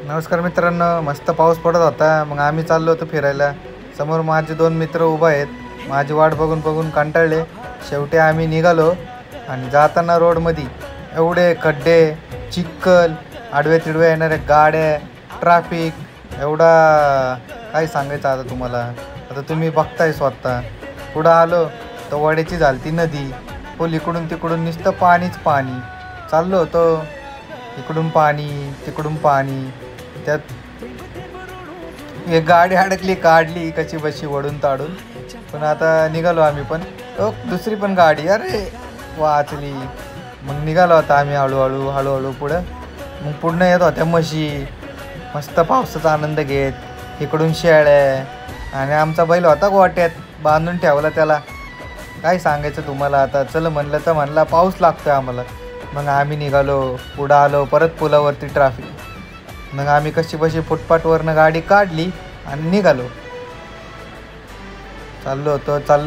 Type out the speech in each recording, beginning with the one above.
नमस्कार मित्रांनो, मस्त पाऊस पडत होता. मग आम्ही चाललो होतो फिरायला. समोर माझे 2 मित्र उभा आहेत. माझी वाट बघून बघून कंटाळले. शेवटी आम्ही निघालो आणि जाताना रोडमध्ये एवढे खड्डे, चिखल, आडवे तिडवे येणाऱ्या गाड्या, ट्रॅफिक एवढा काय सांगायचं आता तुम्हाला. आता तुम्ही बघताय स्वतः. पुढं आलो तर वड्याची झालती नदी. पूल इकडून तिकडून नुसतं पाणीच पाणी. चाललो होतो, इकडून पाणी तिकडून पाणी. त्यात एक गाडी अडकली, काढली कशी बशी वडून ताडून. पण आता निघालो आम्ही पण. दुसरी पण गाडी अरे वाचली. मग निघालो आता आम्ही हळूहळू पुढं. मग पुढनं येत होत्या म्हशी मस्त पावसाचा आनंद घेत. इकडून शेळ्या आणि आमचा बैल होता गोट्यात बांधून ठेवला त्याला. काय सांगायचं तुम्हाला आता. चल म्हणलं तर म्हणला पाऊस लागतोय आम्हाला. मग आम्ही निघालो, पुढं आलो, परत पुलावरती ट्रॅफिक. मग आम्ही कशी बशी फुटपाथवरनं गाडी काढली आणि निघालो. चाललो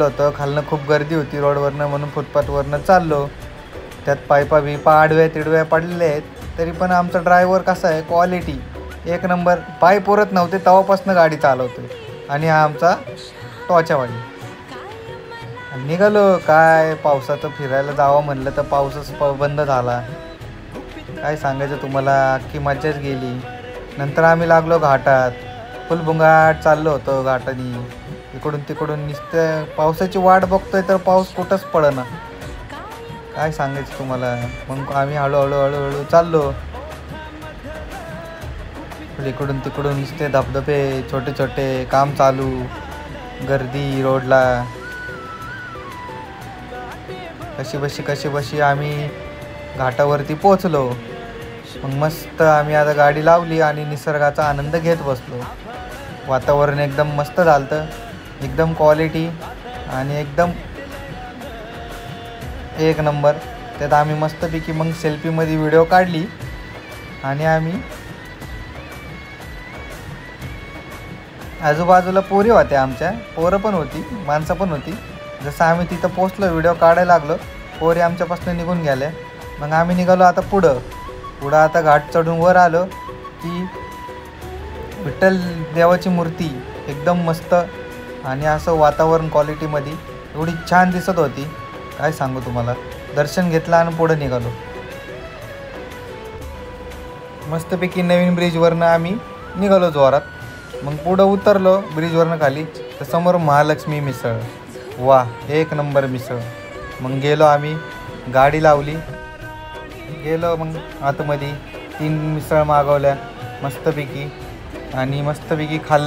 होतो खालनं खूप गर्दी होती रोडवरनं, म्हणून फुटपाथवरनं चाललो. त्यात पायपा बिपा आडव्या तिडव्या पडलेले आहेत. तरी पण आमचा ड्रायव्हर कसा आहे, क्वालिटी एक नंबर. पाय पुरत नव्हते तेव्हापासून गाडी चालवतोय. आणि हा आमचा टॉच्यावाली. निघालो. काय पावसाचं फिरायला जावं म्हणलं तर पाऊसच बंद झाला. काय सांगायचं तुम्हाला, अख्खी मज्जाच गेली. नंतर आम्ही लागलो घाटात. फुलभुंगाट चाललो होतो घाटानी. इकडून तिकडून नुसतं पावसाची वाट बघतोय तर पाऊस कुठंच पडेना. काय सांगायचं तुम्हाला. मग आम्ही हळूहळू चाललो. इकडून तिकडून नुसते धबधबे छोटे छोटे, काम चालू, गर्दी रोडला. कशी बशी आम्ही घाटावरती पोचलो. मग मस्त आम्ही आता गाडी लावली आणि निसर्गाचा आनंद घेत बसलो. वातावरण एकदम मस्त झालं, एकदम क्वालिटी आणि एकदम एक नंबर. त्यात आम्ही मस्तपैकी मग सेल्फीमध्ये व्हिडिओ काढली. आणि आम्ही आजूबाजूला पोरी होत्या, आमच्या पोरं पण होती, माणसं पण होती. जसं आम्ही तिथं पोचलो, व्हिडिओ काढायला लागलो, पोरी आमच्यापासून निघून गेल्या. मग आम्ही निघालो आता पुढं आता घाट चढून वर आलो की विठ्ठल देवाची मूर्ती एकदम मस्त आणि असं वातावरण क्वालिटीमध्ये एवढी छान दिसत होती. काय सांगू तुम्हाला. दर्शन घेतलं आणि पुढं निघालो. मस्तपैकी नवीन ब्रिजवरनं आम्ही निघालो जोरात. मग पुढं उतरलो ब्रिजवरनं खाली तर समोर महालक्ष्मी मिसळ. वा, एक नंबर मिसळ. मग गेलो आम्ही, गाडी लावली, गेलो मग आतमध्ये. 3 मिसळ मागवल्या मस्तपैकी आणि मस्तपैकी खाल्लं.